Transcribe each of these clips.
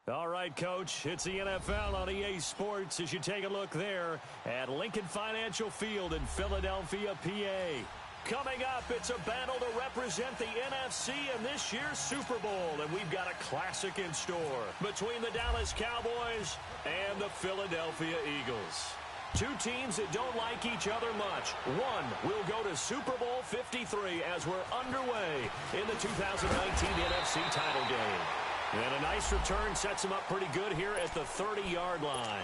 All right, Coach, it's the NFL on EA Sports as you take a look there at Lincoln Financial Field in Philadelphia, PA. Coming up, it's a battle to represent the NFC in this year's Super Bowl, and we've got a classic in store between the Dallas Cowboys and the Philadelphia Eagles. Two teams that don't like each other much. One will go to Super Bowl 53 as we're underway in the 2019 NFC title game. And a nice return sets him up pretty good here at the 30-yard line.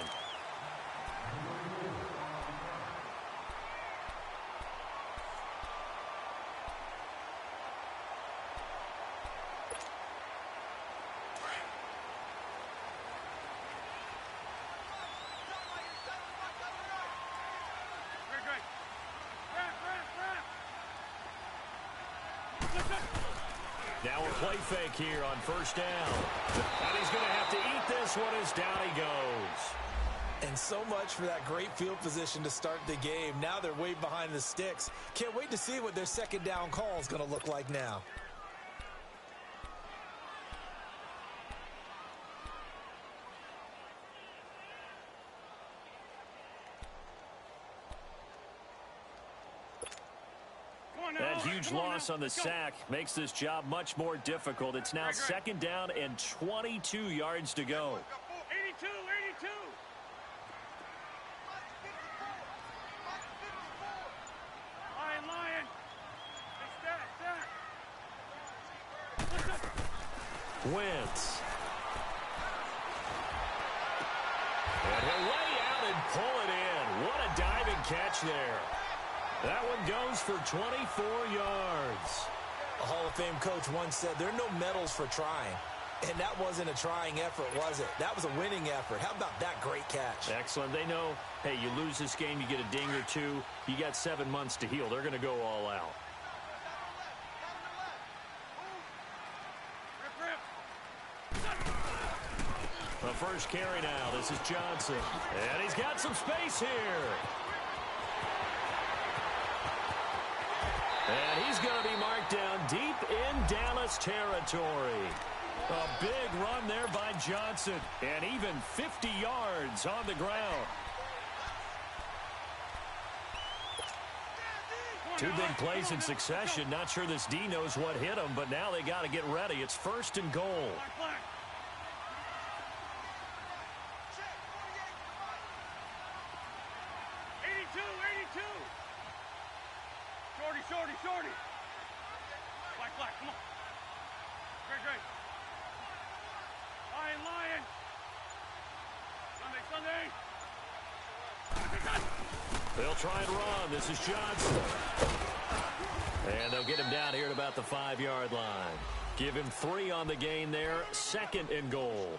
Now a play fake here on first down. And he's going to have to eat this one as down he goes. And so much for that great field position to start the game. Now they're way behind the sticks. Can't wait to see what their second down call is going to look like now. That huge loss on the sack makes this job much more difficult. It's now second down and 22 yards to go. 82. Lion. Wentz. And he'll lay out and pull it in. What a diving catch there. That one goes for 24 yards. A Hall of Fame coach once said there are no medals for trying. And that wasn't a trying effort, was it? That was a winning effort. How about that great catch? Excellent. They know, hey, you lose this game, you get a ding or two. You got 7 months to heal. They're going to go all out. The first carry now. This is Johnson. And he's got some space here. And he's going to be marked down deep in Dallas territory. A big run there by Johnson. And even 50 yards on the ground. Two big plays in succession. Not sure this D knows what hit him, but now they got to get ready. It's first and goal. Shorty. Black, come on. Great. Lion. Sunday. They'll try and run. This is Johnson. And they'll get him down here at about the 5-yard line. Give him 3 on the gain there. Second and goal.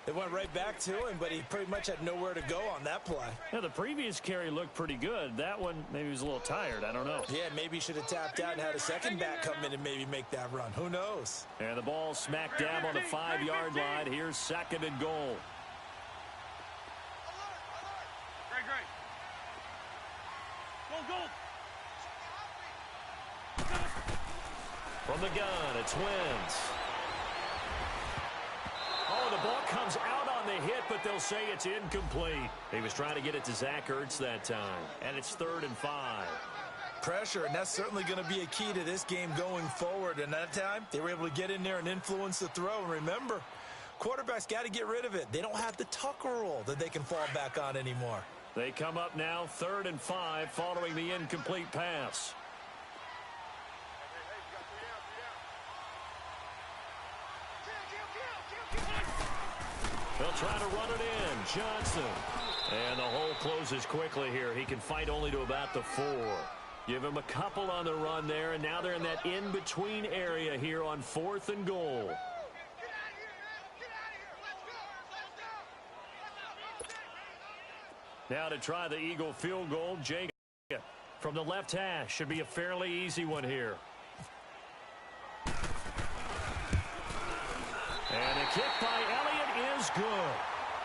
They went right back to him, but he pretty much had nowhere to go on that play. Yeah, the previous carry looked pretty good. That one, maybe he was a little tired. I don't know. Yeah, maybe he should have tapped out and had a second back come in and maybe make that run. Who knows? And the ball smack dab on the 5-yard line. Here's second and goal. Great. Go. From the gun, it's Wentz. Oh, the ball comes out on the hit, but they'll say it's incomplete. He was trying to get it to Zach Ertz that time, and it's 3rd and 5. Pressure, and that's certainly going to be a key to this game going forward. And that time, they were able to get in there and influence the throw. And remember, quarterbacks got to get rid of it. They don't have the Tucker rule that they can fall back on anymore. They come up now 3rd and 5 following the incomplete pass. They'll try to run it in. Johnson. And the hole closes quickly here. He can fight only to about the 4. Give him a couple on the run there, and now they're in that in-between area here on 4th and goal. Now to try the Eagle field goal, Jacob from the left hash. Should be a fairly easy one here. And the kick by Elliott is good.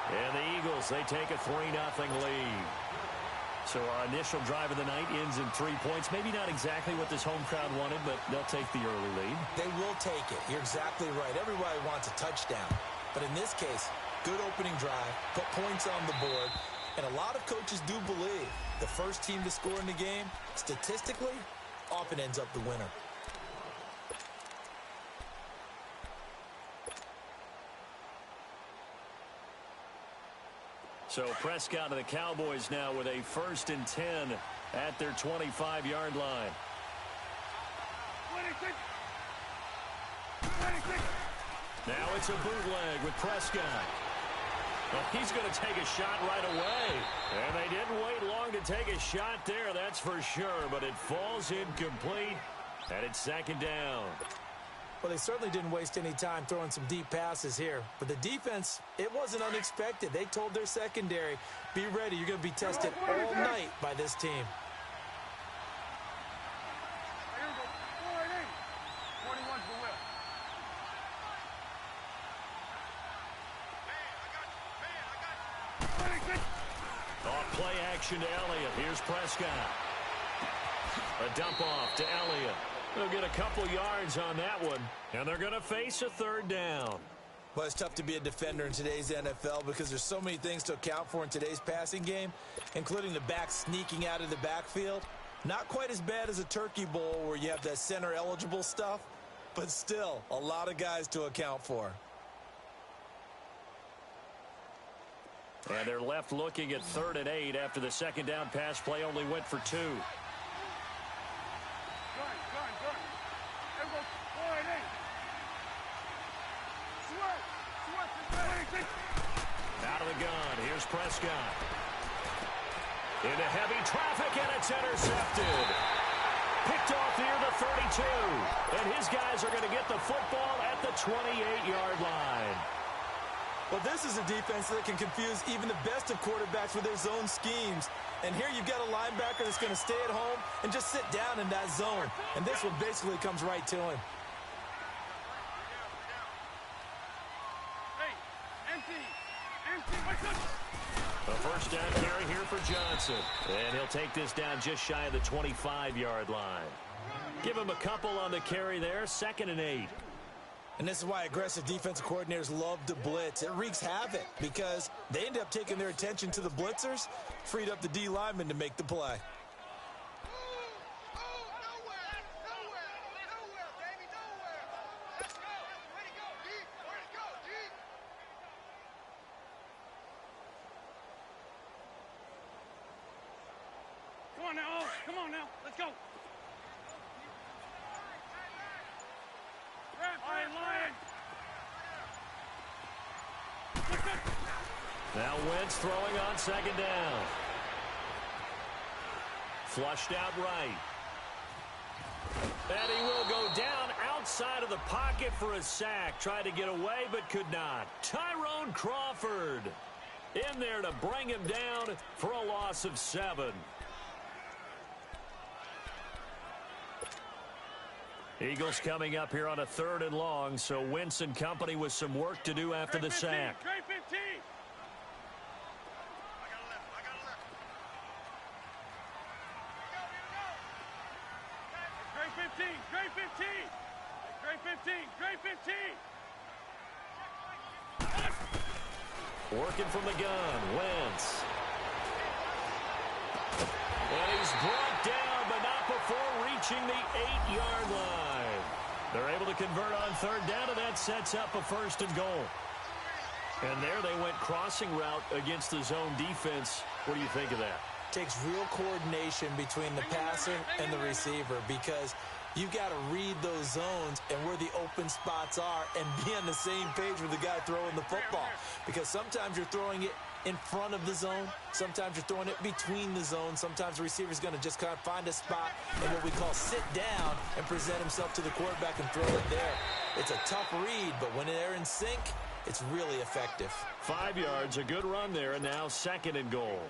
And the Eagles, they take a 3-0 lead. So our initial drive of the night ends in 3 points. Maybe not exactly what this home crowd wanted, but they'll take the early lead. They will take it. You're exactly right. Everybody wants a touchdown. But in this case, good opening drive, put points on the board, and a lot of coaches do believe the first team to score in the game, statistically, often ends up the winner. So Prescott and the Cowboys now with a 1st and 10 at their 25-yard line. 26. 26. Now it's a bootleg with Prescott. Well, he's going to take a shot right away. And they didn't wait long to take a shot there, that's for sure. But it falls incomplete, and it's 2nd down. Well, they certainly didn't waste any time throwing some deep passes here. But the defense, it wasn't unexpected. They told their secondary, be ready. You're going to be tested all night by this team. Here we go. 41's the whip. Hey, I got you. 26. Off play action to Elliott. Here's Prescott. A dump off to Elliott. They'll get a couple yards on that one, and they're going to face a 3rd down. Well, it's tough to be a defender in today's NFL because there's so many things to account for in today's passing game, including the back sneaking out of the backfield. Not quite as bad as a turkey bowl where you have that center-eligible stuff, but still a lot of guys to account for. And they're left looking at 3rd and 8 after the 2nd down pass play only went for 2. Out of the gun, here's Prescott. Into heavy traffic, and it's intercepted. Picked off near the 32. And his guys are going to get the football at the 28-yard line. Well, this is a defense that can confuse even the best of quarterbacks with their zone schemes. And here you've got a linebacker that's going to stay at home and just sit down in that zone. And this one basically comes right to him. A 1st down carry here for Johnson. And he'll take this down just shy of the 25-yard line. Give him a couple on the carry there. 2nd and 8. And this is why aggressive defensive coordinators love to blitz. It wreaks havoc because they end up taking their attention to the blitzers, freed up the D lineman to make the play. Come on now, let's go. All right, Lion. Now Wentz throwing on 2nd down. Flushed out right. And he will go down outside of the pocket for a sack. Tried to get away, but could not. Tyrone Crawford in there to bring him down for a loss of 7. Eagles coming up here on a 3rd and long, so Wentz and company with some work to do after the sack. Trey 15. Working from the gun, Wentz. And he's brought down, but not before reaching the 8-yard line. They're able to convert on 3rd down, and that sets up a 1st and goal. And there they went crossing route against the zone defense. What do you think of that? Takes real coordination between the passer and the receiver because you've got to read those zones and where the open spots are and be on the same page with the guy throwing the football. Because sometimes you're throwing it in front of the zone. Sometimes you're throwing it between the zones. Sometimes the receiver's going to just kind of find a spot and what we call sit down and present himself to the quarterback and throw it there. It's a tough read, but when they're in sync, it's really effective. 5 yards, a good run there, and now 2nd and goal.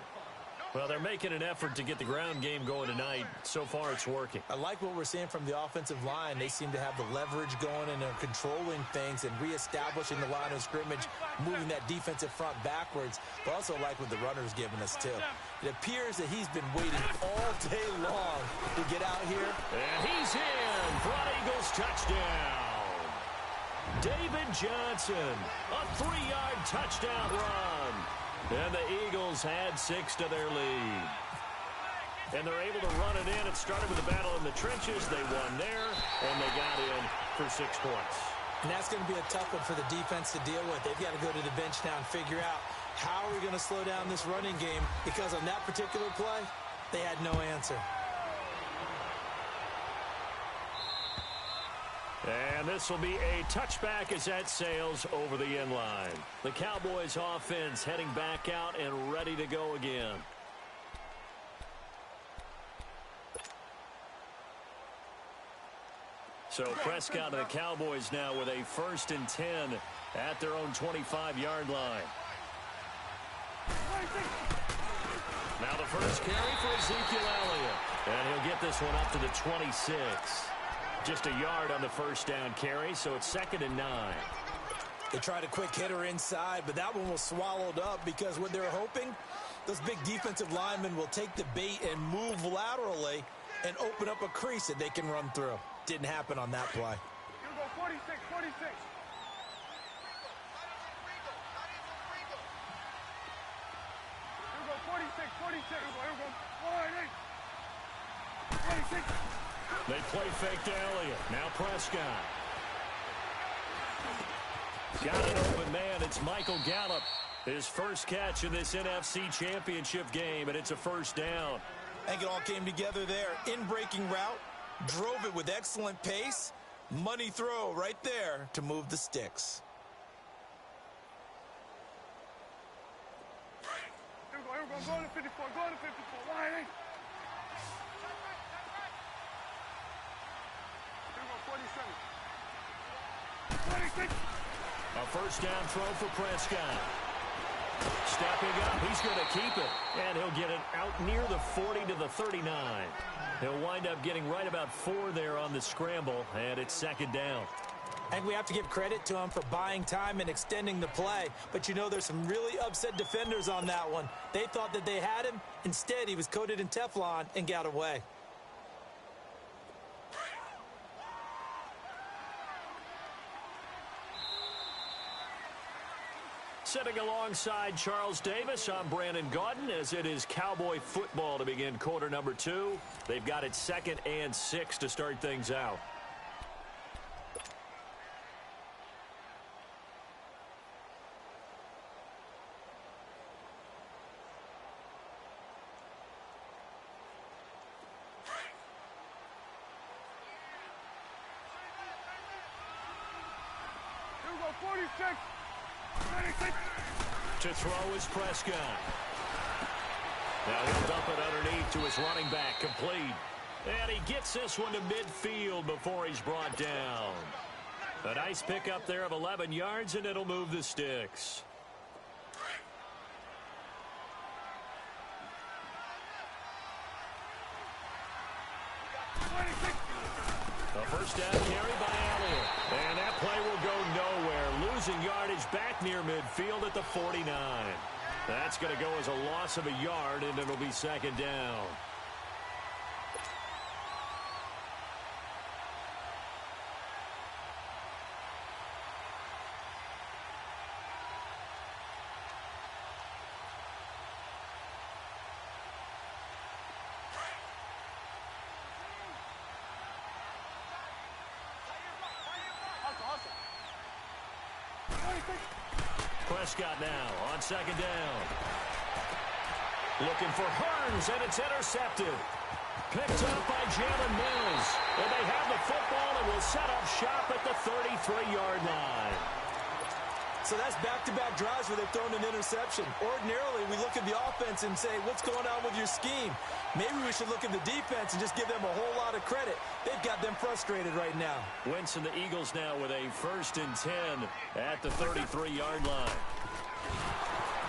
Well, they're making an effort to get the ground game going tonight. So far, it's working. I like what we're seeing from the offensive line. They seem to have the leverage going, and they're controlling things and reestablishing the line of scrimmage, moving that defensive front backwards. But also like what the runner's giving us, too. It appears that he's been waiting all day long to get out here. And he's in for an Eagles touchdown. David Johnson, a 3-yard touchdown run. And the Eagles add 6 to their lead. And they're able to run it in. It started with a battle in the trenches. They won there, and they got in for 6 points. And that's going to be a tough one for the defense to deal with. They've got to go to the bench now and figure out how are we going to slow down this running game, because on that particular play, they had no answer. And this will be a touchback as that sails over the end line. The Cowboys offense heading back out and ready to go again. So Prescott and the Cowboys now with a 1st and 10 at their own 25-yard line. Now the first carry for Ezekiel Elliott. And he'll get this one up to the 26. Just a yard on the first down carry, so it's 2nd and 9. They tried a quick hitter inside, but that one was swallowed up because what they're hoping, those big defensive linemen will take the bait and move laterally and open up a crease that they can run through. Didn't happen on that play. You go 46, 46. You go 46, 46. You go 46. They play fake to Elliott. Now Prescott. Got an open man. It's Michael Gallup. His first catch in this NFC Championship game, and it's a first down. I think it all came together there. In-breaking route, drove it with excellent pace. Money throw right there to move the sticks. Here we go, go to 54, go to 54. Wide eight. Here we go, 47. 46. A first down throw for Prescott. Stepping up, he's going to keep it. And he'll get it out near the 40 to the 39. He'll wind up getting right about 4 there on the scramble, and it's 2nd down. I think we have to give credit to him for buying time and extending the play. But you know, there's some really upset defenders on that one. They thought that they had him. Instead, he was coated in Teflon and got away. Sitting alongside Charles Davis, I'm Brandon Gaudin, as it is Cowboy football to begin quarter number 2. They've got it 2nd and 6 to start things out. Here we go, 46. To throw is Prescott. Now he'll dump it underneath to his running back, complete. And he gets this one to midfield before he's brought down. A nice pickup there of 11 yards, and it'll move the sticks. A first down carry by Elliott. And that play will go nowhere. Losing yardage back near midfield at the 49. That's going to go as a loss of a yard, and it'll be 2nd down. Prescott now on 2nd down. Looking for Hearns, and it's intercepted. Picked up by Jalen Mills. And they have the football and will set up shop at the 33-yard line. So that's back-to-back drives where they've thrown an interception. Ordinarily, we look at the offense and say, what's going on with your scheme? Maybe we should look at the defense and just give them a whole lot of credit. They've got them frustrated right now. Wentz and the Eagles now with a 1st and 10 at the 33-yard line.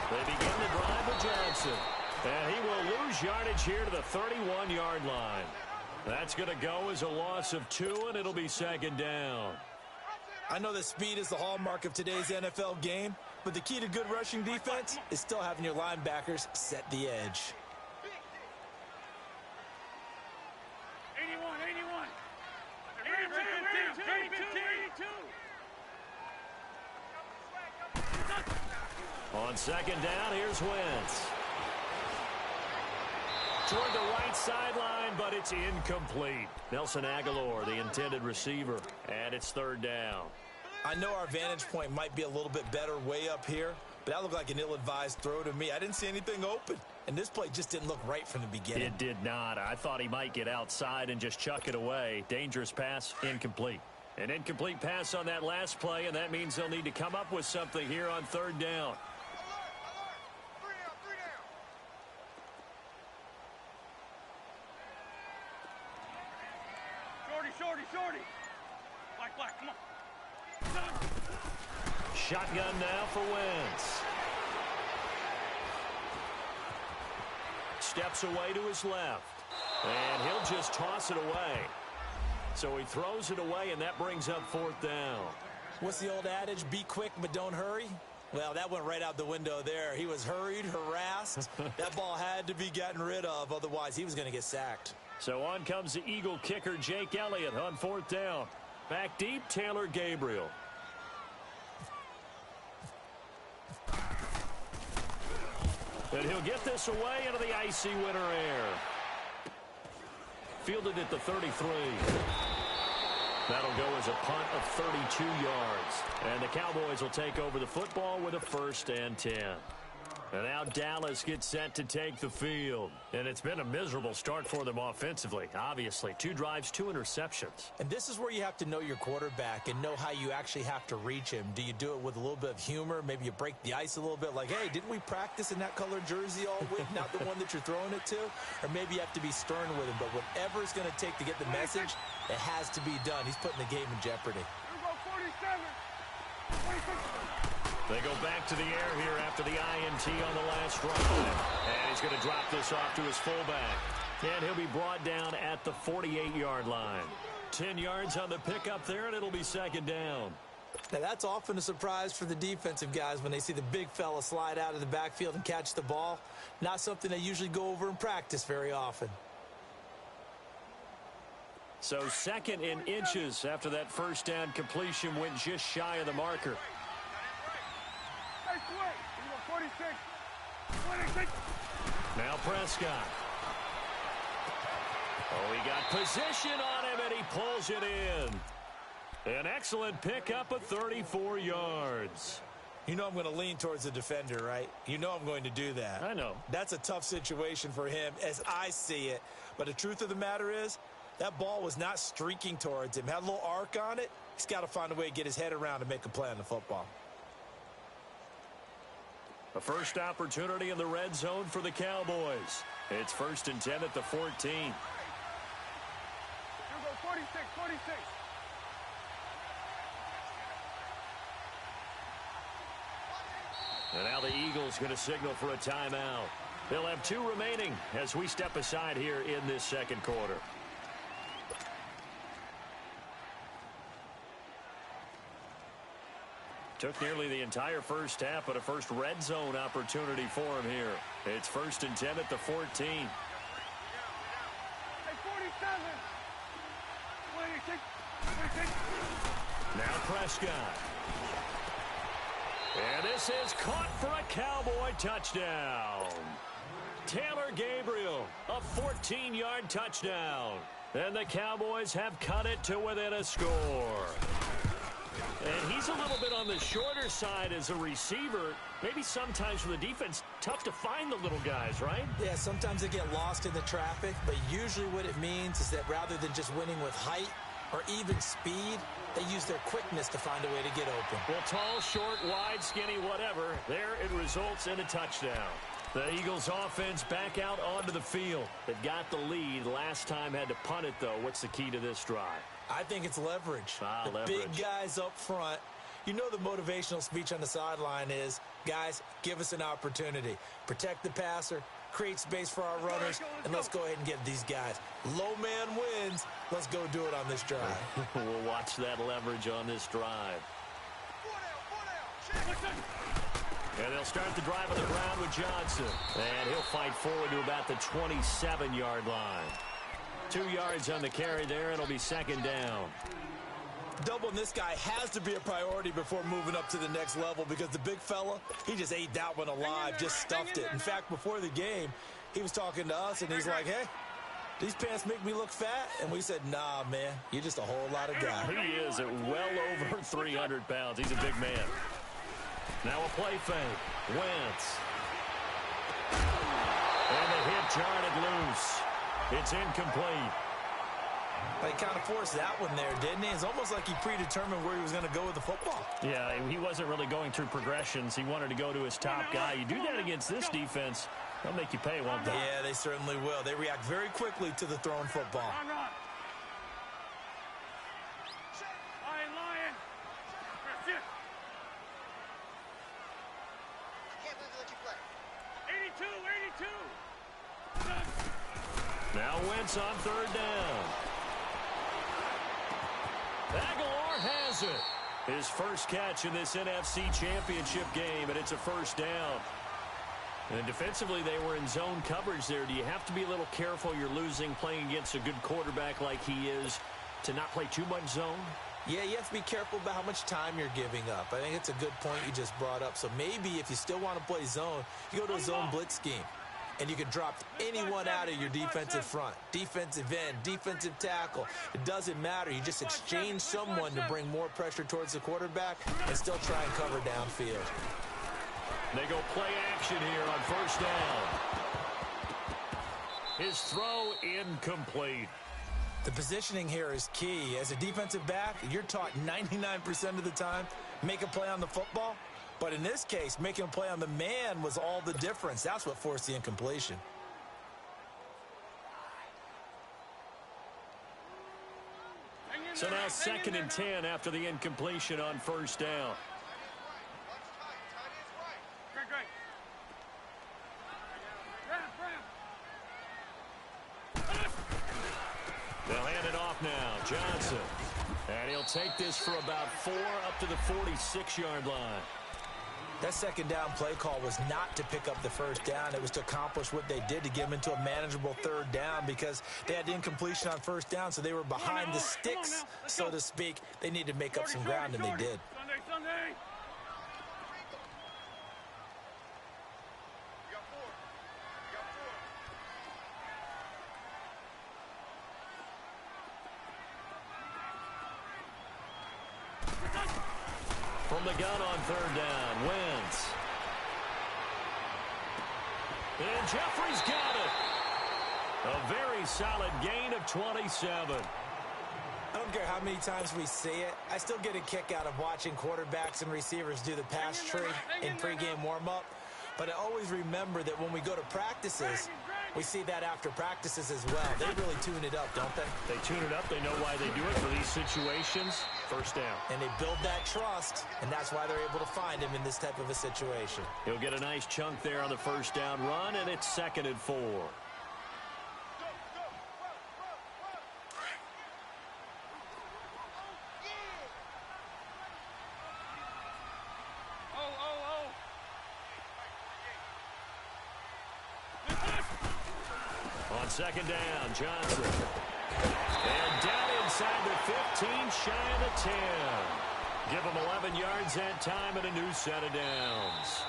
They begin the drive with Johnson. And he will lose yardage here to the 31-yard line. That's going to go as a loss of 2, and it'll be 2nd down. I know that speed is the hallmark of today's NFL game, but the key to good rushing defense is still having your linebackers set the edge. 81, 81. 82, 82. On second down, here's Wentz. Toward the right sideline, but it's incomplete. Nelson Aguilar, the intended receiver, and it's third down. I know our vantage point might be a little bit better way up here, but that looked like an ill-advised throw to me. I didn't see anything open, and this play just didn't look right from the beginning. It did not. I thought he might get outside and just chuck it away. Dangerous pass, incomplete. An incomplete pass on that last play, and that means they'll need to come up with something here on third down. Shorty. Black, come on. Shotgun now for Wentz. Steps away to his left. And he'll just toss it away. So he throws it away, and that brings up fourth down. What's the old adage? Be quick, but don't hurry. Well, that went right out the window there. He was hurried, harassed. That ball had to be gotten rid of. Otherwise, he was going to get sacked. So on comes the Eagle kicker, Jake Elliott, on fourth down. Back deep, Taylor Gabriel. And he'll get this away into the icy winter air. Fielded at the 33. That'll go as a punt of 32 yards. And the Cowboys will take over the football with a 1st and 10. And now Dallas gets set to take the field. And it's been a miserable start for them offensively, obviously. 2 drives, 2 interceptions. And this is where you have to know your quarterback and know how you actually have to reach him. Do you do it with a little bit of humor? Maybe you break the ice a little bit like, hey, didn't we practice in that colored jersey all week? Not the one that you're throwing it to? Or maybe you have to be stern with him. But whatever it's going to take to get the message, it has to be done. He's putting the game in jeopardy. Here we go, 47. 26. They go back to the air here after the INT on the last drive. And he's going to drop this off to his fullback. And he'll be brought down at the 48-yard line. 10 yards on the pickup there, and it'll be second down. Now, that's often a surprise for the defensive guys when they see the big fella slide out of the backfield and catch the ball. Not something they usually go over in practice very often. So 2nd in inches after that first down completion went just shy of the marker. Hey, quick. Here we go, 26. Now Prescott. Oh, he got position on him, and he pulls it in. An excellent pickup of 34 yards. You know I'm going to lean towards the defender, right? You know I'm going to do that. I know. That's a tough situation for him as I see it. But the truth of the matter is, that ball was not streaking towards him. Had a little arc on it. He's got to find a way to get his head around and make a play on the football. A first opportunity in the red zone for the Cowboys. It's 1st and 10 at the 14. Here we go, 46. And now the Eagles going to signal for a timeout. They'll have 2 remaining as we step aside here in this second quarter. Took nearly the entire first half, but a first red zone opportunity for him here. It's 1st and 10 at the 14. Hey, 47. 26. Now Prescott. And this is caught for a Cowboy touchdown. Taylor Gabriel, a 14-yard touchdown. And the Cowboys have cut it to within a score. And he's a little bit on the shorter side as a receiver. Maybe sometimes for the defense, tough to find the little guys, right? Yeah, sometimes they get lost in the traffic, but usually what it means is that rather than just winning with height or even speed, they use their quickness to find a way to get open. Well, tall, short, wide, skinny, whatever, there it results in a touchdown. The Eagles offense back out onto the field. They've got the lead. Last time had to punt it, though. What's the key to this drive? I think it's leverage. The leverage. Big guys up front. You know the motivational speech on the sideline is, guys, give us an opportunity. Protect the passer, create space for our runners, and let's go ahead and get these guys. Low man wins. Let's go do it on this drive. We'll watch that leverage on this drive. And they'll start the drive on the ground with Johnson. And he'll fight forward to about the 27-yard line. 2 yards on the carry there. It'll be second down. Doubling this guy has to be a priority before moving up to the next level because the big fella, he just ate that one alive, just stuffed it. In fact, before the game, he was talking to us, and he's like, hey, these pants make me look fat? And we said, nah, man, you're just a whole lot of guy. He is at well over 300 pounds. He's a big man. Now a play fake. Wentz. And the hit jarred it loose. It's incomplete. He kind of forced that one there, didn't he? It's almost like he predetermined where he was going to go with the football. Yeah, he wasn't really going through progressions. He wanted to go to his top guy. You do that against this defense, they'll make you pay, won't they? Yeah, they certainly will. They react very quickly to the thrown football. Lion. Shift. Can't believe they let you play. 82. Now Wentz on third down. Aguilar has it. His first catch in this NFC Championship game, and it's a first down. And defensively, they were in zone coverage there. Do you have to be a little careful? You're losing playing against a good quarterback like he is to not play too much zone? Yeah, you have to be careful about how much time you're giving up. I think it's a good point you just brought up. So maybe if you still want to play zone, you go to a zone blitz scheme. And you can drop anyone out of your defensive front. Defensive end, defensive tackle. It doesn't matter. You just exchange someone to bring more pressure towards the quarterback and still try and cover downfield. They go play action here on first down. His throw incomplete. The positioning here is key. As a defensive back, you're taught 99% of the time, make a play on the football. But in this case, making a play on the man was all the difference. That's what forced the incompletion. So now 2nd and 10 after the incompletion on first down. Great. They'll hand it off now. Johnson. And he'll take this for about 4 up to the 46-yard line. That second down play call was not to pick up the first down. It was to accomplish what they did to get them into a manageable third down because they had incompletion on first down, so they were behind the sticks, so to speak. They needed to make up some ground, and they did. Sunday. You got four. From the gun on third down, Wentz. And Jeffrey's got it. A very solid gain of 27. I don't care how many times we see it. I still get a kick out of watching quarterbacks and receivers do the pass tree in pregame warm-up. But I always remember that when we go to practices, we see that after practices as well. They really tune it up, don't they? They tune it up. They know why they do it for these situations. First down. And they build that trust, and that's why they're able to find him in this type of a situation. He'll get a nice chunk there on the first down run, and it's 2nd and 4. On second down, Johnson. And down inside the 15, shy of the 10. Give him 11 yards that time and a new set of downs.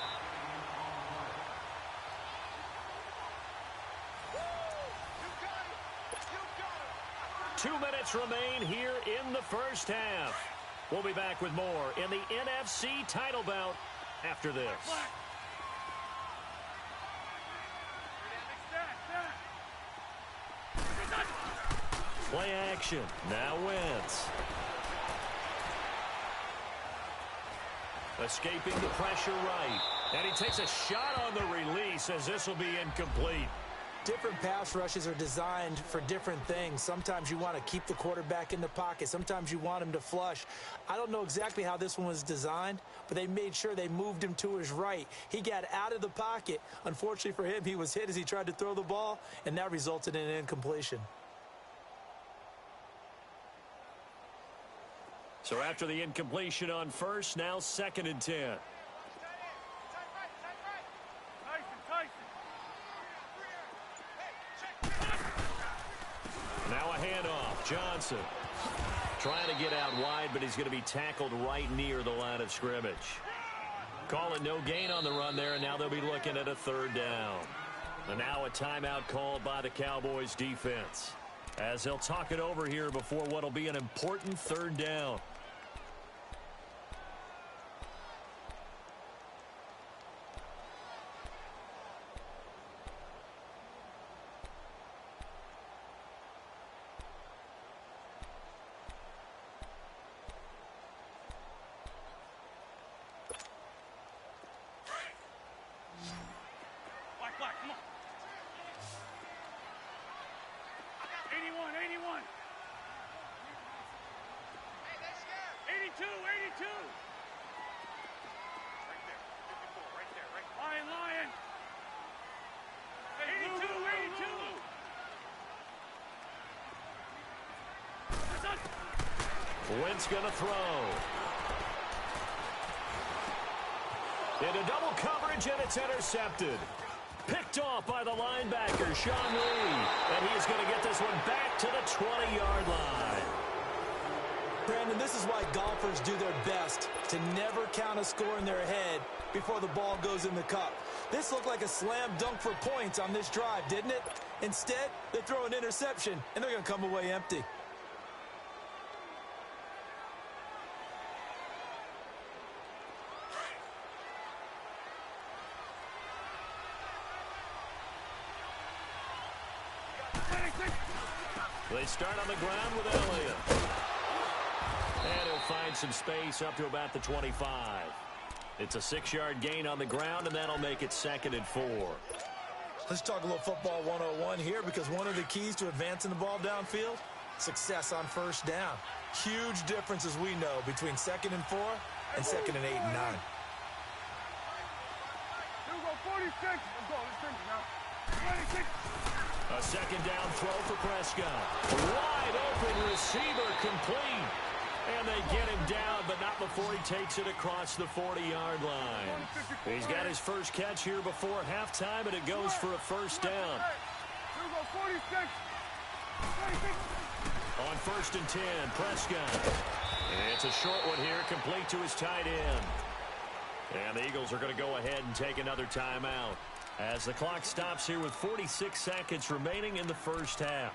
Two minutes remain here in the first half. We'll be back with more in the NFC title bout after this. Play action. Now Wentz. Escaping the pressure right. And he takes a shot on the release as this will be incomplete. Different pass rushes are designed for different things. Sometimes you want to keep the quarterback in the pocket. Sometimes you want him to flush. I don't know exactly how this one was designed, but they made sure they moved him to his right. He got out of the pocket. Unfortunately for him, he was hit as he tried to throw the ball, and that resulted in an incompletion. So after the incompletion on first, now 2nd and 10. Now a handoff. Johnson Trying to get out wide, but he's going to be tackled right near the line of scrimmage. Call it no gain on the run there, and now they'll be looking at a third down. And now a timeout called by the Cowboys defense, as they'll talk it over here before what will be an important third down. Black, come on. 81, 81. Hey, they scared. 82, 82. Right there. 54, right there, right there. Lion. 82, 82. Wentz going to throw. Into double coverage, and it's intercepted. Picked off by the linebacker, Sean Lee. And he's going to get this one back to the 20-yard line. Brandon, this is why golfers do their best to never count a score in their head before the ball goes in the cup. This looked like a slam dunk for points on this drive, didn't it? Instead, they throw an interception, and they're going to come away empty. They start on the ground with Elliott. And he'll find some space up to about the 25. It's a 6-yard gain on the ground, and that'll make it 2nd and 4. Let's talk a little football 101 here, because one of the keys to advancing the ball downfield, success on first down. Huge difference, as we know, between 2nd and 4 and 2nd and 8 and 9. Here we go, 46. Let's go, let's finish now. 26. A 2nd down throw for Prescott. Wide open receiver complete. And they get him down, but not before he takes it across the 40-yard line. He's got his first catch here before halftime, and it goes for a first down. Here we go, 46. 26. On 1st and 10, Prescott. And it's a short one here, complete to his tight end. And the Eagles are going to go ahead and take another timeout as the clock stops here with 46 seconds remaining in the first half.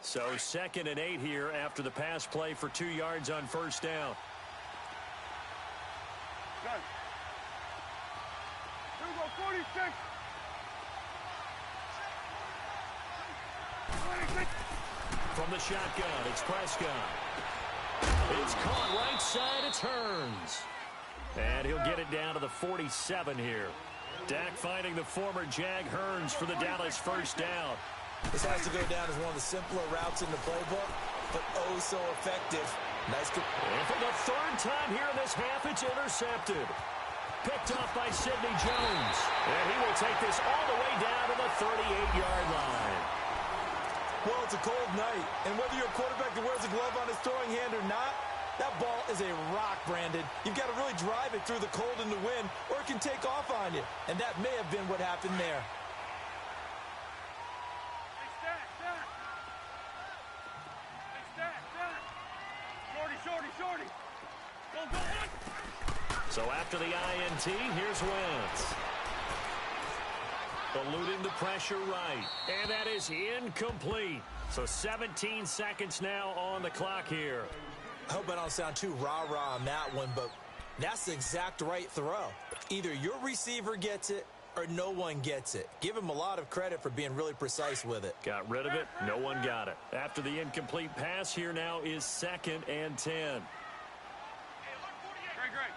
So 2nd and 8 here after the pass play for 2 yards on first down. Done. Here we go, 46. 26. From the shotgun, it's Prescott. It's caught right side, it's Hearns. And he'll get it down to the 47 here. Dak finding the former Jag Hearns for the Dallas first down. This has to go down as one of the simpler routes in the playbook, but oh so effective. Nice. And for the 3rd time here in this half, it's intercepted. Picked off by Sidney Jones. And he will take this all the way down to the 38-yard line. Well, it's a cold night, and whether you're a quarterback that wears a glove on his throwing hand or not, that ball is a rock, Brandon. You've got to really drive it through the cold and the wind, or it can take off on you. And that may have been what happened there. Shorty. Go. So after the INT, here's Wentz. Eluding the pressure right. And that is incomplete. So 17 seconds now on the clock here. I hope I don't sound too rah-rah on that one, but that's the exact right throw. Either your receiver gets it or no one gets it. Give him a lot of credit for being really precise with it. Got rid of it. No one got it. After the incomplete pass, here now is 2nd and 10. Great.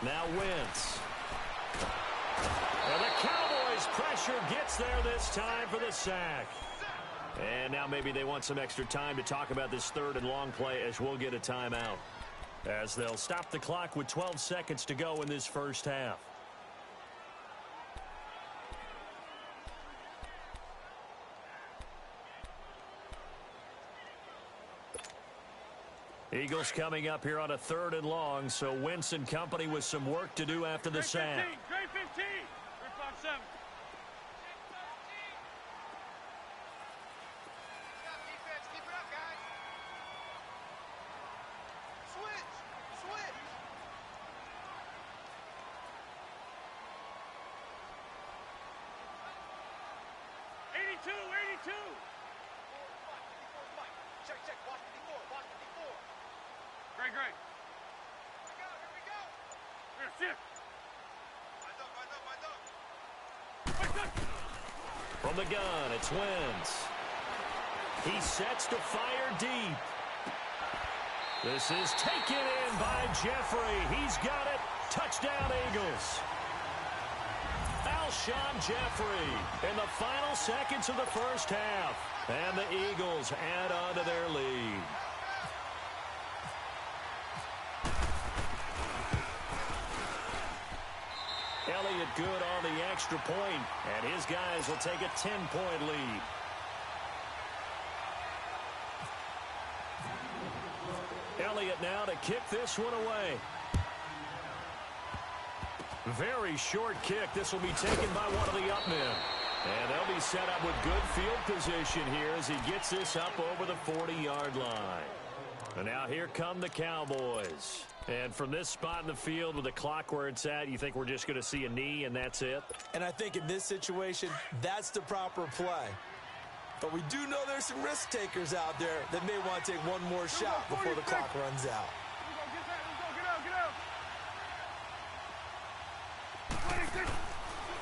Now Wentz. And the Cowboys pressure gets there this time for the sack. And now maybe they want some extra time to talk about this 3rd and long play as we'll get a timeout. As they'll stop the clock with 12 seconds to go in this first half. Eagles coming up here on a 3rd and long, so Wentz and company with some work to do after the sack. Grade 15. Grade 5-7. Defense, keep it up, guys. Switch. 82. Check. Watch 54. Great. Here we go. Here, sit. My dog. From the gun, it's Wentz. He sets to fire deep. This is taken in by Jeffrey. He's got it. Touchdown, Eagles. Alshon Jeffrey in the final seconds of the first half. And the Eagles add on to their lead. Elliott good on the extra point, and his guys will take a 10-point lead. Elliott now to kick this one away. Very short kick. This will be taken by one of the up men. And they'll be set up with good field position here as he gets this up over the 40-yard line. And now here come the Cowboys. And from this spot in the field with the clock where it's at, you think we're just going to see a knee and that's it? And I think in this situation, that's the proper play. But we do know there's some risk takers out there that may want to take one more shot before the clock runs out.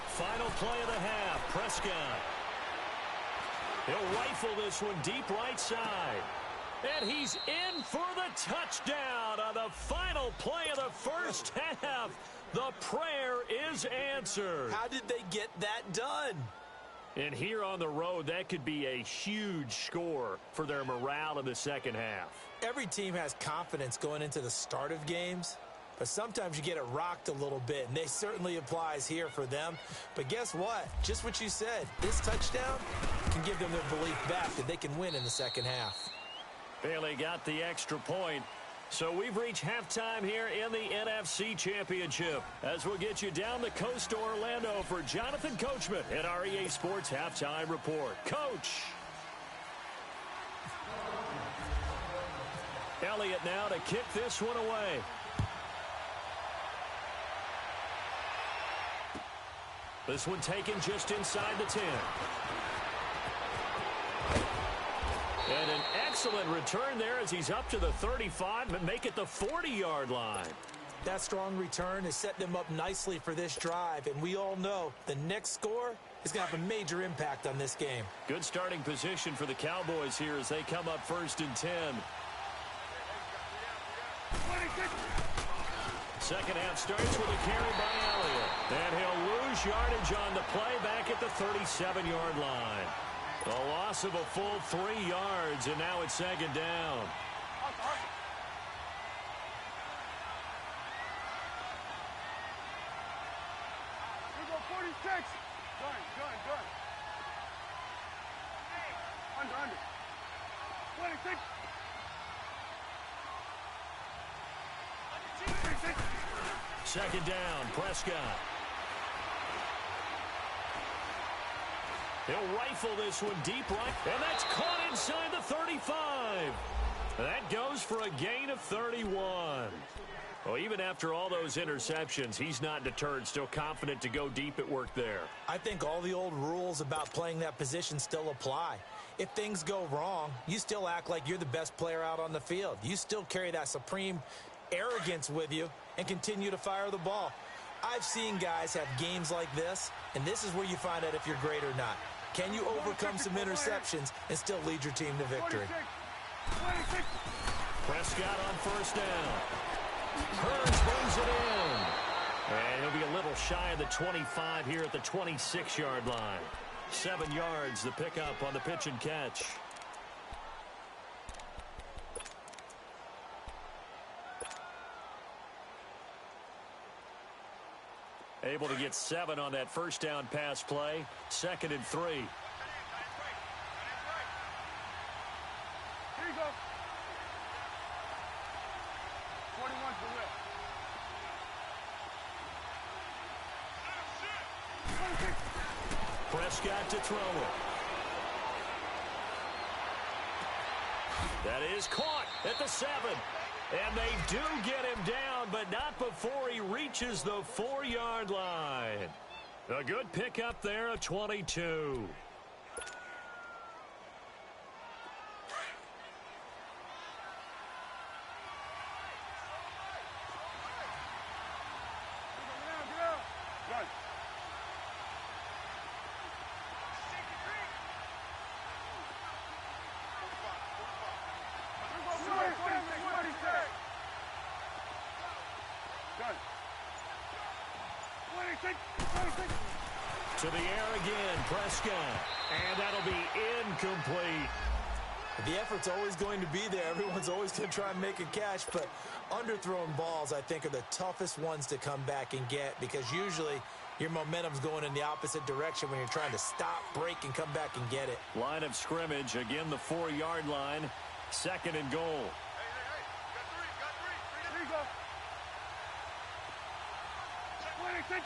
Final play of the half, Prescott. He'll rifle this one deep right side. And he's in for the touchdown on the final play of the first half. The prayer is answered. How did they get that done? And here on the road, that could be a huge score for their morale in the second half. Every team has confidence going into the start of games, but sometimes you get it rocked a little bit, and they certainly applies here for them. But guess what? Just what you said, this touchdown can give them their belief back that they can win in the second half. Bailey got the extra point. So we've reached halftime here in the NFC Championship as we'll get you down the coast to Orlando for Jonathan Coachman at our EA Sports Halftime Report. Coach. Elliott now to kick this one away. This one taken just inside the 10. And an excellent return there as he's up to the 35 and make it the 40-yard line. That strong return has set them up nicely for this drive, and we all know the next score is going to have a major impact on this game. Good starting position for the Cowboys here as they come up 1st and 10. Second half starts with a carry by Elliott. And he'll lose yardage on the play back at the 37-yard line. A loss of a full 3 yards, and now it's 2nd down. We go 46. Done. Under. 26. Second down, Prescott. He'll rifle this one deep right, and that's caught inside the 35. That goes for a gain of 31. Well, even after all those interceptions, he's not deterred, still confident to go deep at work there. I think all the old rules about playing that position still apply. If things go wrong, you still act like you're the best player out on the field. You still carry that supreme arrogance with you and continue to fire the ball. I've seen guys have games like this, and this is where you find out if you're great or not. Can you overcome some interceptions and still lead your team to victory? Prescott on 1st down. Hurns brings it in. And he'll be a little shy of the 25 here at the 26-yard line. 7 yards, the pickup on the pitch and catch. Able to get 7 on that 1st down pass play. 2nd and 3. Here you go. Prescott to throw it. That is caught at the 7. And they do get him down, but not before he reaches the 4-yard line. A good pickup there of 22. To the air again, Prescott. And that'll be incomplete. The effort's always going to be there. Everyone's always going to try and make a catch, but underthrown balls, I think, are the toughest ones to come back and get because usually your momentum's going in the opposite direction when you're trying to stop, break, and come back and get it. Line of scrimmage, again the 4-yard line. 2nd and goal. Got three. There you go. 26.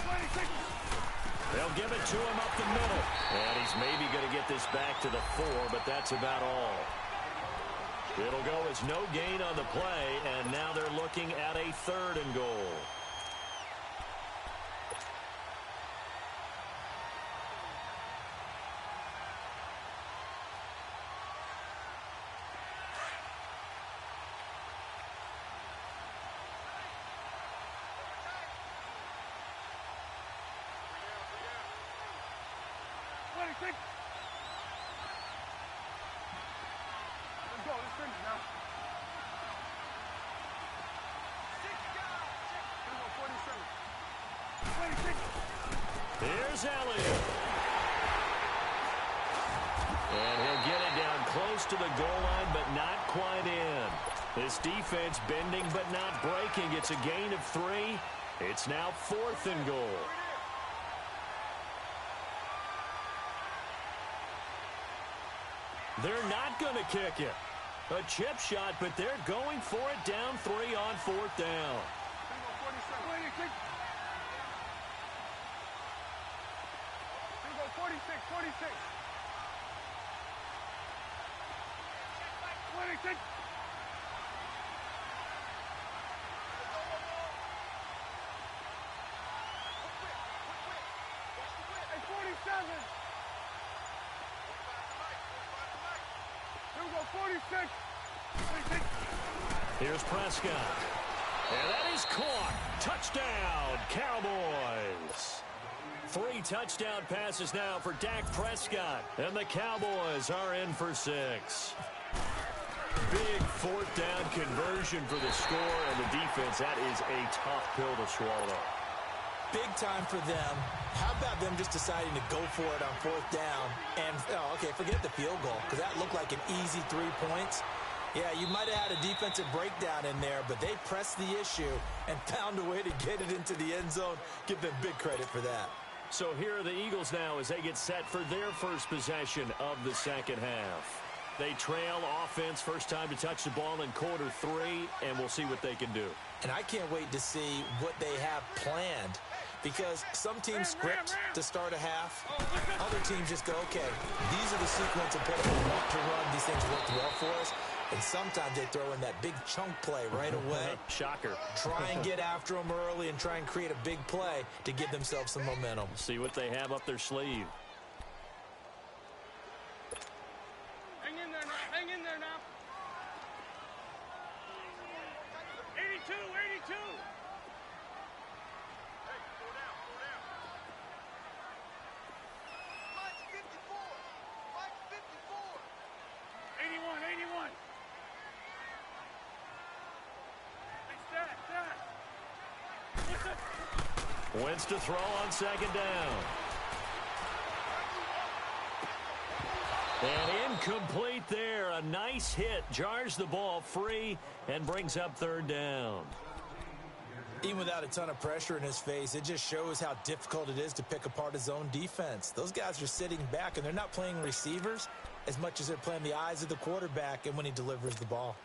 26. They'll give it to him up the middle. And he's maybe going to get this back to the 4, but that's about all. It'll go as no gain on the play, and now they're looking at a 3rd and goal. Let's go. Let's finish now. 47. 26. Here's Elliott. And he'll get it down close to the goal line, but not quite in. This defense bending but not breaking. It's a gain of 3. It's now 4th and goal. They're not going to kick it. A chip shot, but they're going for it down 3 on 4th down. 46. 46. 26. Hey, 47. Here we go, 46. 26. Here's Prescott. And that is caught. Touchdown, Cowboys. 3 touchdown passes now for Dak Prescott. And the Cowboys are in for 6. Big 4th down conversion for the score, and the defense, that is a tough pill to swallow. Big time for them. How about them just deciding to go for it on 4th down? And, okay, forget the field goal, because that looked like an easy 3 points. Yeah, you might have had a defensive breakdown in there, but they pressed the issue and found a way to get it into the end zone. Give them big credit for that. So here are the Eagles now as they get set for their first possession of the second half. They trail offense, first time to touch the ball in quarter 3, and we'll see what they can do. And I can't wait to see what they have planned, because some teams script to start a half. Other teams just go, okay, these are the sequence of plays we want to run. These things work well for us. And sometimes they throw in that big chunk play right away. Shocker. Try and get after them early and try and create a big play to give themselves some momentum. See what they have up their sleeve. Hang in there now. Hang in there now. 82. Hey, go down. Mike's 54. 81. Hey, Wentz to throw on 2nd down. And incomplete there. A nice hit. Jars the ball free and brings up 3rd down. Even without a ton of pressure in his face, it just shows how difficult it is to pick apart his own defense. Those guys are sitting back, and they're not playing receivers as much as they're playing the eyes of the quarterback and when he delivers the ball.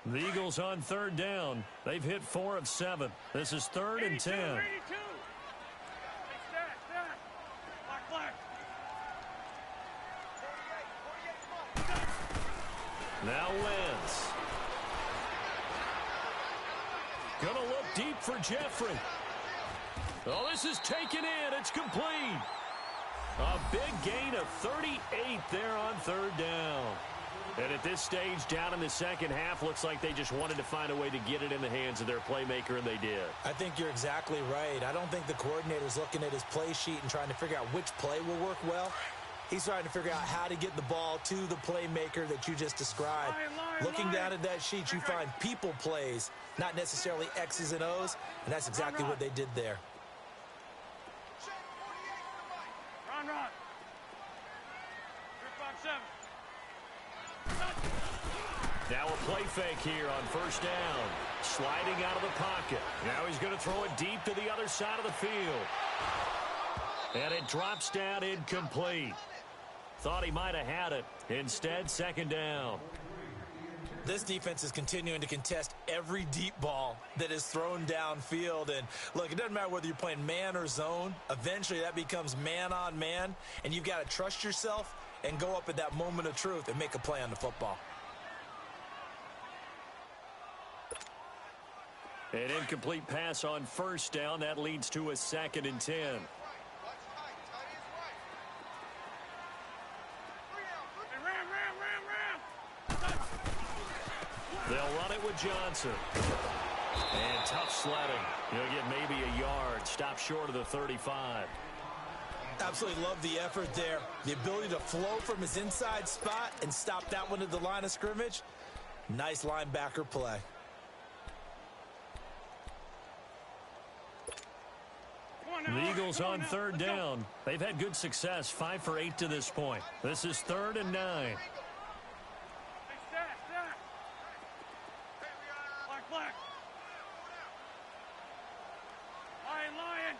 The Eagles on third down. They've hit 4 of 7. This is 3rd and 10. 82. Hey, stat. Black. Now Wentz. Gonna look deep for Jeffrey. Oh, this is taken in. It's complete. A big gain of 38 there on third down. And at this stage, down in the second half, looks like they just wanted to find a way to get it in the hands of their playmaker, and they did. I think you're exactly right. I don't think the coordinator's looking at his play sheet and trying to figure out which play will work well. He's trying to figure out how to get the ball to the playmaker that you just described. Looking down at that sheet, you find people plays, not necessarily X's and O's, and that's exactly what they did there. Run. 357. Now a play fake here on first down. Sliding out of the pocket. Now he's going to throw it deep to the other side of the field. And it drops down incomplete. Thought he might have had it. Instead, second down. This defense is continuing to contest every deep ball that is thrown downfield. And look, it doesn't matter whether you're playing man or zone. Eventually, that becomes man on man. And you've got to trust yourself and go up at that moment of truth and make a play on the football. An incomplete pass on first down. That leads to a 2nd and 10. They'll run it with Johnson. And tough sledding. He'll get maybe a yard. Stop short of the 35. Absolutely love the effort there. The ability to flow from his inside spot and stop that one at the line of scrimmage. Nice linebacker play. The Eagles on third down. They've had good success, 5 for 8 to this point. This is 3rd and 9. Black. Lion.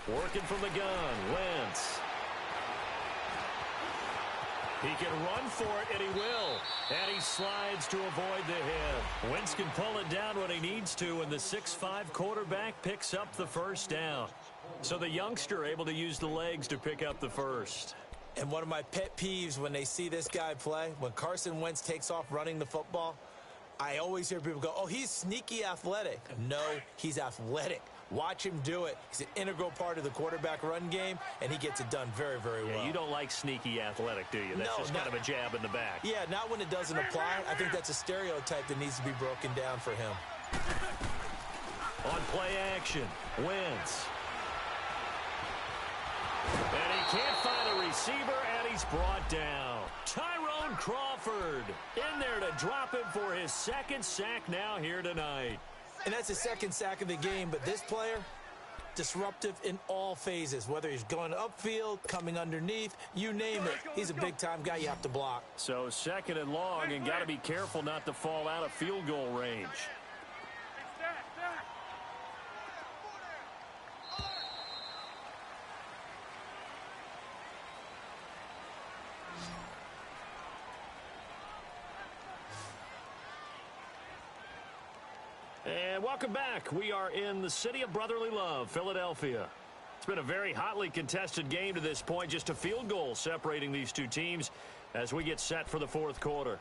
Working from the gun, Wentz. He can run for it, and he will. And he slides to avoid the hit. Wentz can pull it down when he needs to, and the 6'5" quarterback picks up the first down. So the youngster able to use the legs to pick up the first. And one of my pet peeves when they see this guy play, when Carson Wentz takes off running the football, I always hear people go, oh, he's sneaky athletic. No, he's athletic. Watch him do it. He's an integral part of the quarterback run game, and he gets it done very, very well. Yeah, you don't like sneaky athletic, do you? That's just kind of a jab in the back. Yeah, not when it doesn't apply. I think that's a stereotype that needs to be broken down for him. On play action, Wentz. And he can't find a receiver, and he's brought down. Tyrone Crawford in there to drop him for his 2nd sack now here tonight. And that's his 2nd sack of the game, but this player, disruptive in all phases, whether he's going upfield, coming underneath, you name it. He's a big-time guy you have to block. So 2nd and long, and got to be careful not to fall out of field goal range. And welcome back. We are in the city of brotherly love, Philadelphia. It's been a very hotly contested game to this point. Just a field goal separating these two teams as we get set for the 4th quarter.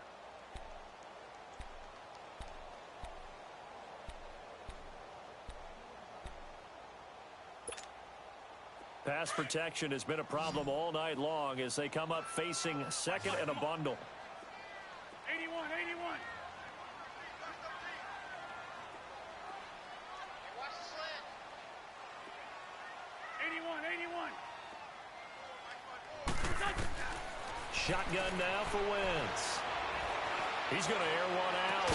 Pass protection has been a problem all night long as they come up facing 2nd and a bundle. 81. Watch the slant. 81. Shotgun now for Wentz. He's going to air one out.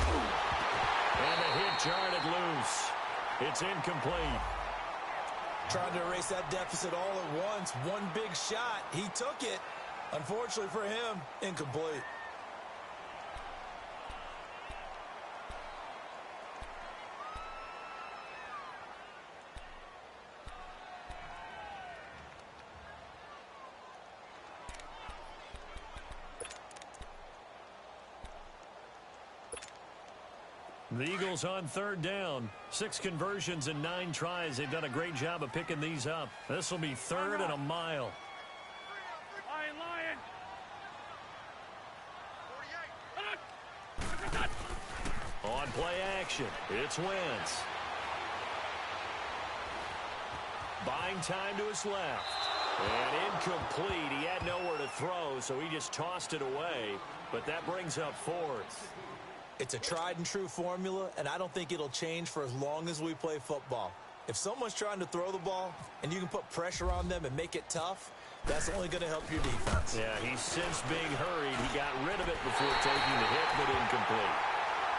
And the hit jarred it loose. It's incomplete. Trying to erase that deficit all at once. One big shot. He took it. Unfortunately for him, incomplete. The Eagles on third down. 6 conversions and 9 tries. They've done a great job of picking these up. This will be third and a mile. Lion. 48. On play action, it's Wentz. Buying time to his left. And incomplete. He had nowhere to throw, so he just tossed it away. But that brings up fourth. It's a tried-and-true formula, and I don't think it'll change for as long as we play football. If someone's trying to throw the ball and you can put pressure on them and make it tough, that's only going to help your defense. Yeah, he's since being hurried. He got rid of it before taking the hit, but incomplete.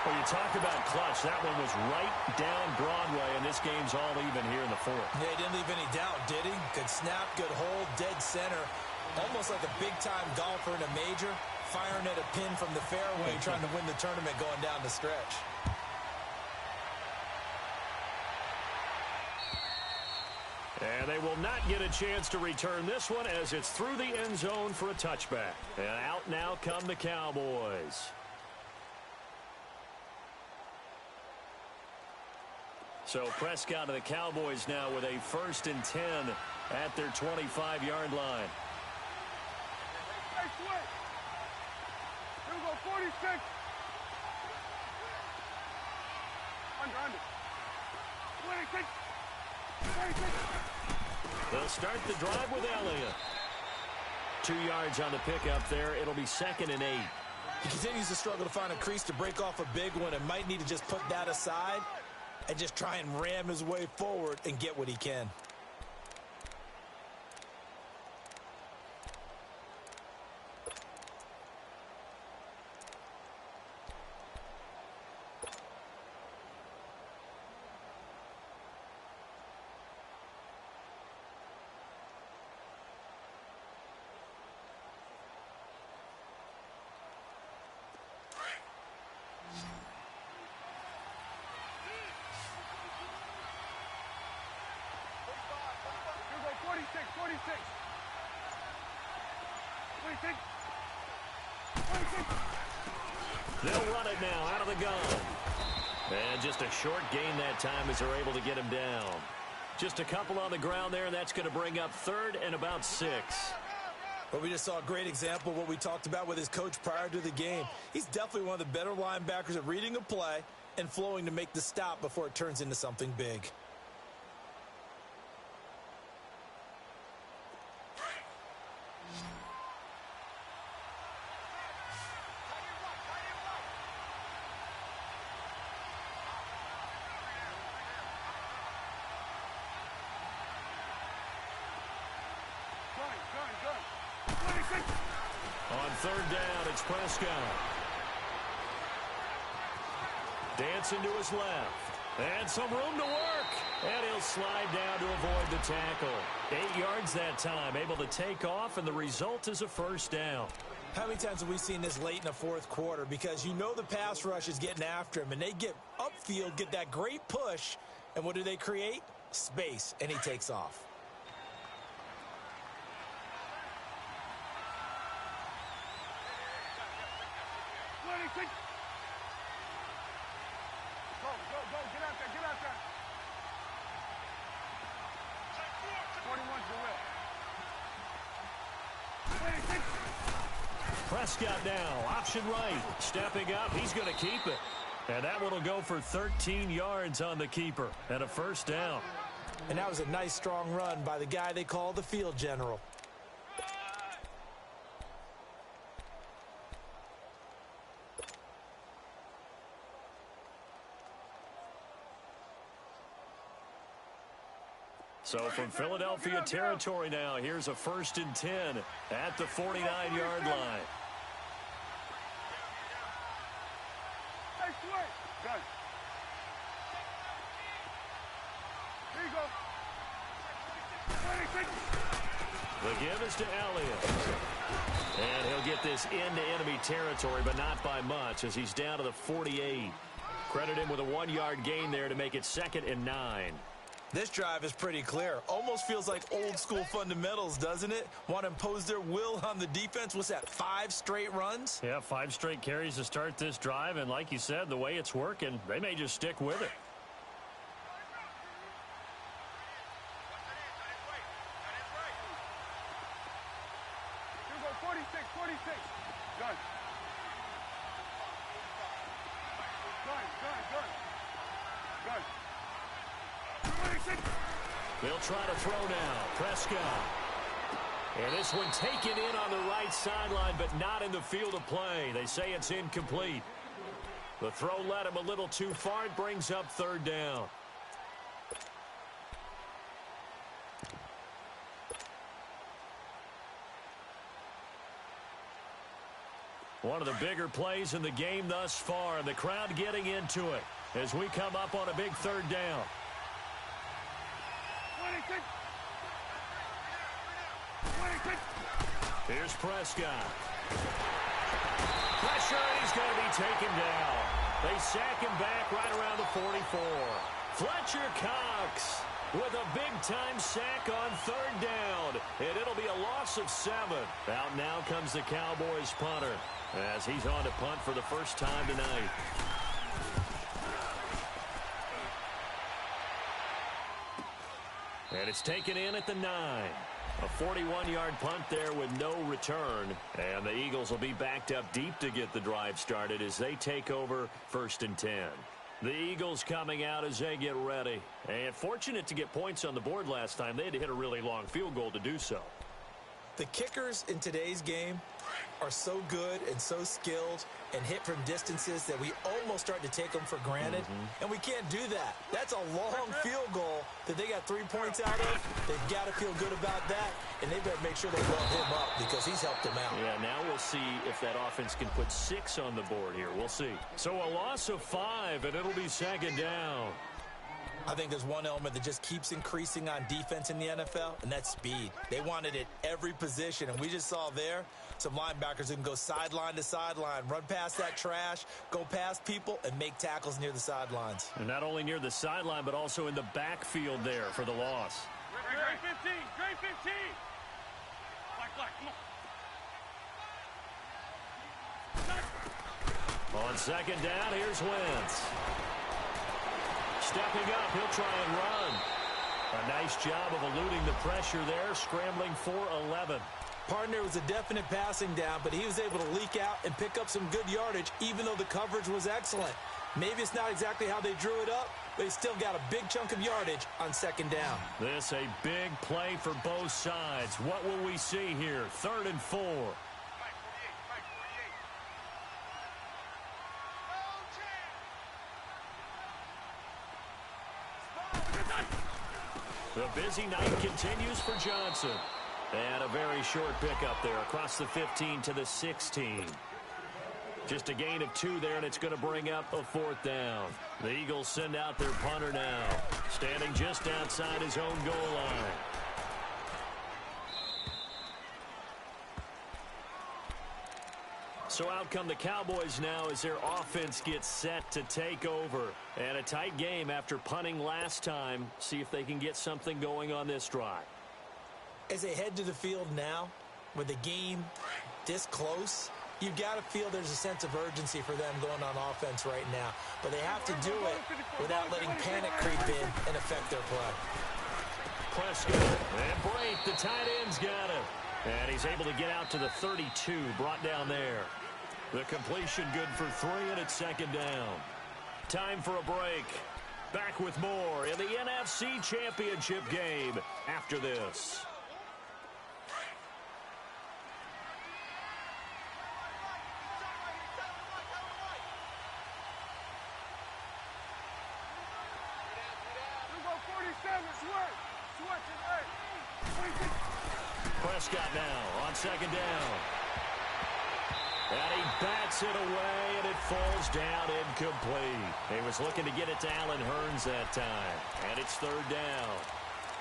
Well, you talk about clutch. That one was right down Broadway, and this game's all even here in the fourth. Yeah, he didn't leave any doubt, did he? Good snap, good hold, dead center. Almost like a big-time golfer in a major, firing at a pin from the fairway, trying to win the tournament going down the stretch. And they will not get a chance to return this one as it's through the end zone for a touchback. And out now come the Cowboys. So Prescott and the Cowboys now with a 1st and 10 at their 25-yard line. Hey, switch. Here we go, 46. Under. 26. 26. They'll start the drive with Elliott. 2 yards on the pickup there. It'll be 2nd and 8. He continues to struggle to find a crease to break off a big one and might need to just put that aside and just try and ram his way forward and get what he can. They'll run it now out of the gun. And just a short gain that time as they're able to get him down. Just a couple on the ground there, and that's going to bring up 3rd and about 6. But we just saw a great example of what we talked about with his coach prior to the game. He's definitely one of the better linebackers at reading a play and flowing to make the stop before it turns into something big. On 3rd down, it's Prescott. Dancing to his left. And some room to work. And he'll slide down to avoid the tackle. 8 yards that time, able to take off, and the result is a 1st down. How many times have we seen this late in the 4th quarter? Because you know the pass rush is getting after him, and they get upfield, get that great push, and what do they create? Space, and he takes off. Go, get out there. 41's the whip. 26. Prescott now, option right, stepping up, he's going to keep it. And that one will go for 13 yards on the keeper and a 1st down. And that was a nice, strong run by the guy they call the field general. So from Philadelphia territory now, here's a 1st and 10 at the 49-yard line. Hey, switch. Good. Here you go. 26. The give is to Elliott. And he'll get this into enemy territory, but not by much as he's down to the 48. Credit him with a 1-yard gain there to make it 2nd and 9. This drive is pretty clear. Almost feels like old school fundamentals, doesn't it? Want to impose their will on the defense. What's that, 5 straight runs? Yeah, 5 straight carries to start this drive. And like you said, the way it's working, they may just stick with it. Here we go, 46, 46. Gun. Gun. 26. They'll try to throw now. Prescott. And this one taken in on the right sideline, but not in the field of play. They say it's incomplete. The throw led him a little too far. It brings up 3rd down. One of the bigger plays in the game thus far, and the crowd getting into it as we come up on a big 3rd down. 26. 26. Here's Prescott. Pressure, and he's going to be taken down. They sack him back right around the 44. Fletcher Cox with a big-time sack on 3rd down, and it'll be a loss of 7. Out now comes the Cowboys punter as he's on to punt for the first time tonight. And it's taken in at the 9. A 41-yard punt there with no return. And the Eagles will be backed up deep to get the drive started as they take over 1st and 10. The Eagles coming out as they get ready. And fortunate to get points on the board last time. They had to hit a really long field goal to do so. The kickers in today's game are so good and so skilled and hit from distances that we almost start to take them for granted. And we can't do that. That's a long field goal that they got 3 points out of. They've got to feel good about that, and they better make sure they blow him up because he's helped them out. Yeah, now we'll see if that offense can put 6 on the board here. We'll see. So a loss of 5, and it'll be 2nd down. I think there's one element that just keeps increasing on defense in the NFL, and that's speed. They want it at every position, and we just saw there some linebackers who can go sideline to sideline, run past that trash, go past people, and make tackles near the sidelines. And not only near the sideline, but also in the backfield there for the loss. Grade 15. Grade 15. Black, come on. On 2nd down, here's Wentz. Stepping up, he'll try and run. A nice job of eluding the pressure there, scrambling for 11. Partner was a definite passing down, but he was able to leak out and pick up some good yardage, even though the coverage was excellent. Maybe it's not exactly how they drew it up, but he still got a big chunk of yardage on 2nd down. This a big play for both sides. What will we see here? 3rd and 4. The busy night continues for Johnson. And a very short pickup there across the 15 to the 16. Just a gain of 2 there, and it's going to bring up a 4th down. The Eagles send out their punter now, standing just outside his own goal line. So out come the Cowboys now as their offense gets set to take over. And a tight game after punting last time. See if they can get something going on this drive. As they head to the field now, with the game this close, you've got to feel there's a sense of urgency for them going on offense right now. But they have to do it without letting panic creep in and affect their play. Prescott and Brate, the tight end's got it. And he's able to get out to the 32, brought down there. The completion good for 3, and it's 2nd down. Time for a break. Back with more in the NFC Championship game after this. Prescott now on 2nd down. And he bats it away, and it falls down incomplete. He was looking to get it to Allen Hurns that time. And it's 3rd down.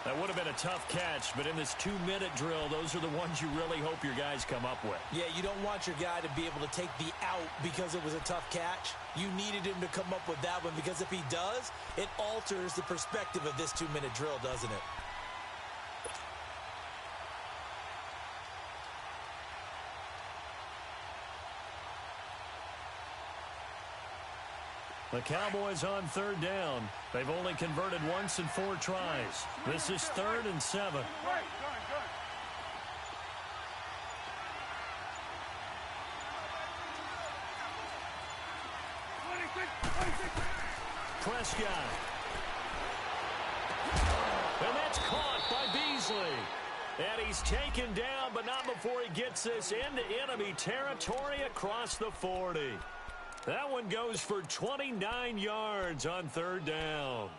That would have been a tough catch, but in this 2-minute drill, those are the ones you really hope your guys come up with. Yeah, you don't want your guy to be able to take the out because it was a tough catch. You needed him to come up with that one because if he does, it alters the perspective of this 2-minute drill, doesn't it? The Cowboys on 3rd down. They've only converted once in 4 tries. This is 3rd and 7. Prescott. And that's caught by Beasley. And he's taken down, but not before he gets this into enemy territory across the 40. That one goes for 29 yards on 3rd down.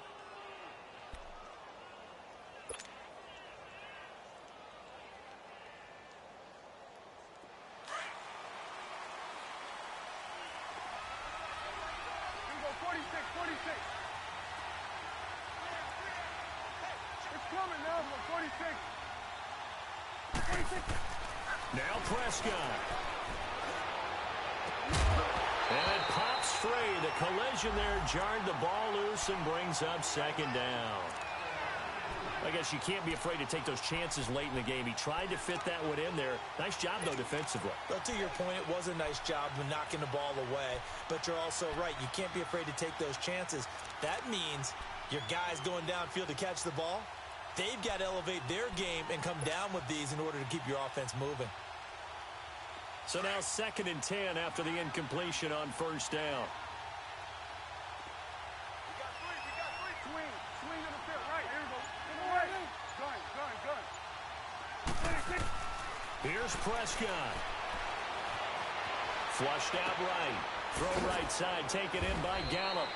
Here we go, 46, 46. It's coming now, 46. 46. Now Prescott. And it pops free. The collision there jarred the ball loose and brings up 2nd down. I guess you can't be afraid to take those chances late in the game. He tried to fit that one in there. Nice job, though, defensively. But to your point, it was a nice job of knocking the ball away. But you're also right. You can't be afraid to take those chances. That means your guys going downfield to catch the ball, they've got to elevate their game and come down with these in order to keep your offense moving. So now 2nd and 10 after the incompletion on 1st down. We got three. Swing to the field, right, here we go. Gun. 26. Here's Prescott. Flushed out right. Throw right side, taken in by Gallup.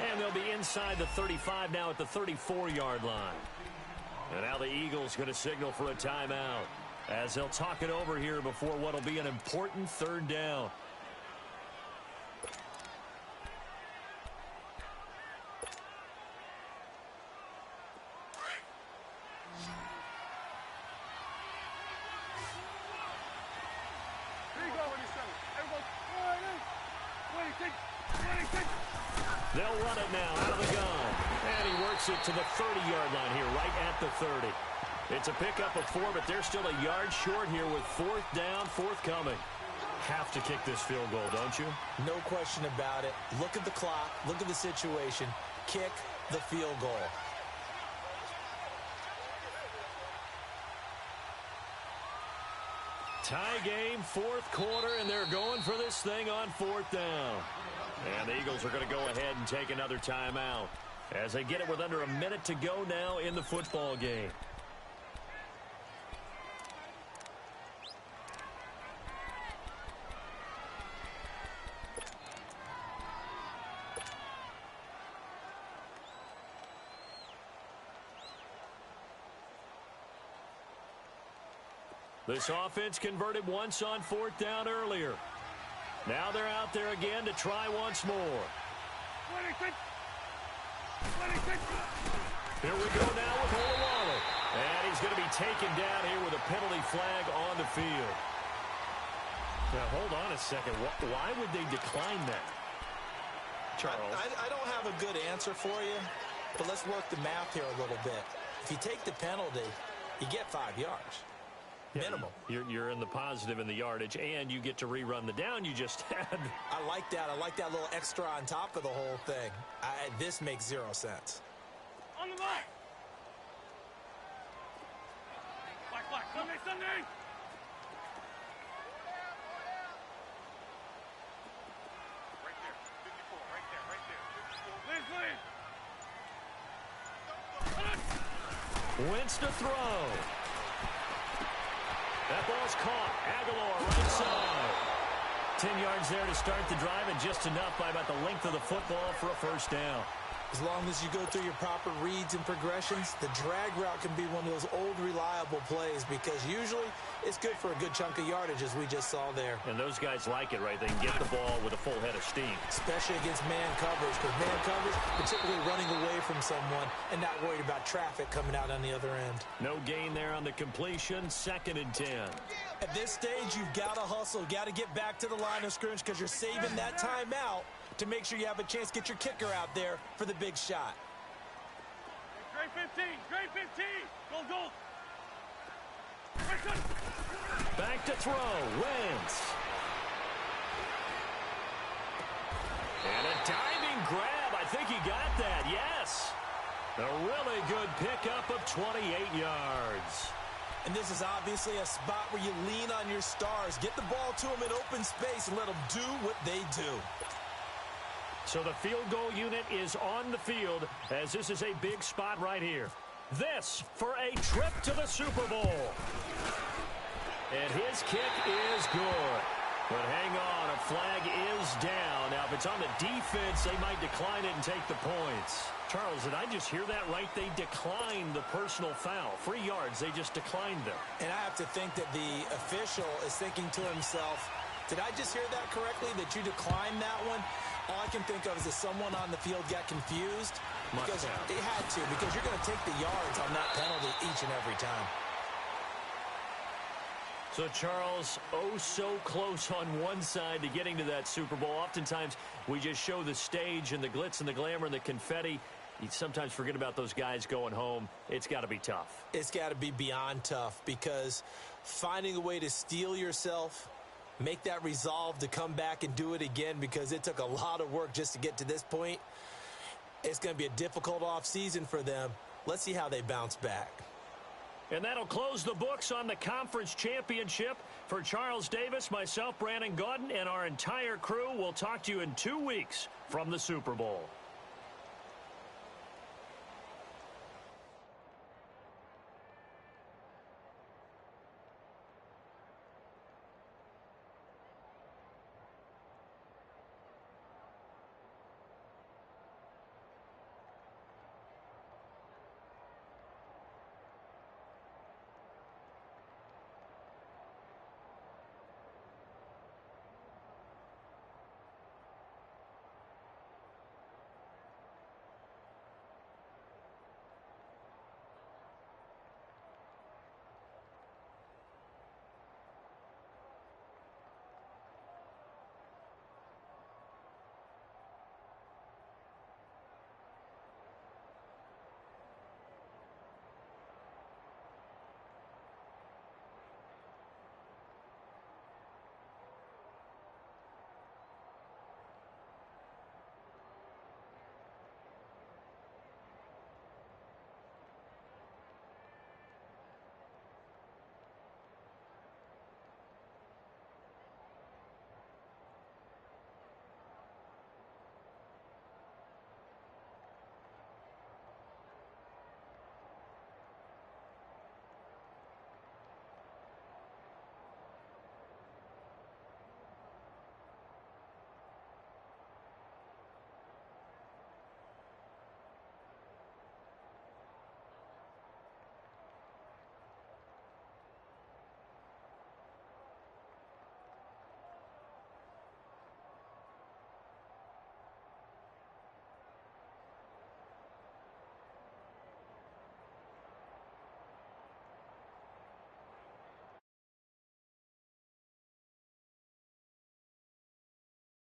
And they'll be inside the 35 now at the 34-yard line. And now the Eagles going to signal for a timeout, as they'll talk it over here before what will be an important 3rd down. Here you go, 27. Everybody, 26. They'll run it now out of the gun. And he works it to the 30-yard line here, right at the 30. It's a pickup of 4, but they're still a yard short here with 4th down, forthcoming. Have to kick this field goal, don't you? No question about it. Look at the clock. Look at the situation. Kick the field goal. Tie game, 4th quarter, and they're going for this thing on 4th down. And the Eagles are going to go ahead and take another timeout as they get it with under a minute to go now in the football game. This offense converted once on 4th down earlier. Now they're out there again to try once more. 26. Here we go now with Olawale. And he's going to be taken down here with a penalty flag on the field. Now, hold on a second. Why would they decline that? Charles? I don't have a good answer for you, but let's work the math here a little bit. If you take the penalty, you get 5 yards. Minimum. You're in the positive in the yardage, and you get to rerun the down you just had. I like that. I like that little extra on top of the whole thing. This makes 0 sense. On the line. Black. Sunday. Right there. 54. Right there. Liz. Wentz to throw. That ball's caught. Aguilar right side. 10 yards there to start the drive, and just enough by about the length of the football for a 1st down. As long as you go through your proper reads and progressions, the drag route can be one of those old reliable plays because usually it's good for a good chunk of yardage, as we just saw there. And those guys like it, right? They can get the ball with a full head of steam. Especially against man coverage, because man coverage, particularly running away from someone and not worried about traffic coming out on the other end. No gain there on the completion, 2nd and 10. At this stage, you've got to hustle, got to get back to the line of scrimmage because you're saving that timeout to make sure you have a chance to get your kicker out there for the big shot. Grade 15, grade 15. Go. Back to throw, Wentz. And a diving grab. I think he got that, yes. A really good pickup of 28 yards. And this is obviously a spot where you lean on your stars. Get the ball to them in open space and let them do what they do. So the field goal unit is on the field as this is a big spot right here. This for a trip to the Super Bowl. And his kick is good. But hang on, a flag is down. Now, if it's on the defense, they might decline it and take the points. Charles, did I just hear that right? They declined the personal foul. 3 yards, they just declined them. And I have to think that the official is thinking to himself, did I just hear that correctly, that you declined that one? All I can think of is that someone on the field got confused. Because it had to, because you're going to take the yards on that penalty each and every time. So, Charles, oh so close on one side to getting to that Super Bowl. Oftentimes, we just show the stage and the glitz and the glamour and the confetti. You sometimes forget about those guys going home. It's got to be tough. It's got to be beyond tough because finding a way to steel yourself, make that resolve to come back and do it again because it took a lot of work just to get to this point. It's going to be a difficult offseason for them. Let's see how they bounce back. And that'll close the books on the conference championship. For Charles Davis, myself, Brandon Gaudin, and our entire crew, we'll talk to you in 2 weeks from the Super Bowl.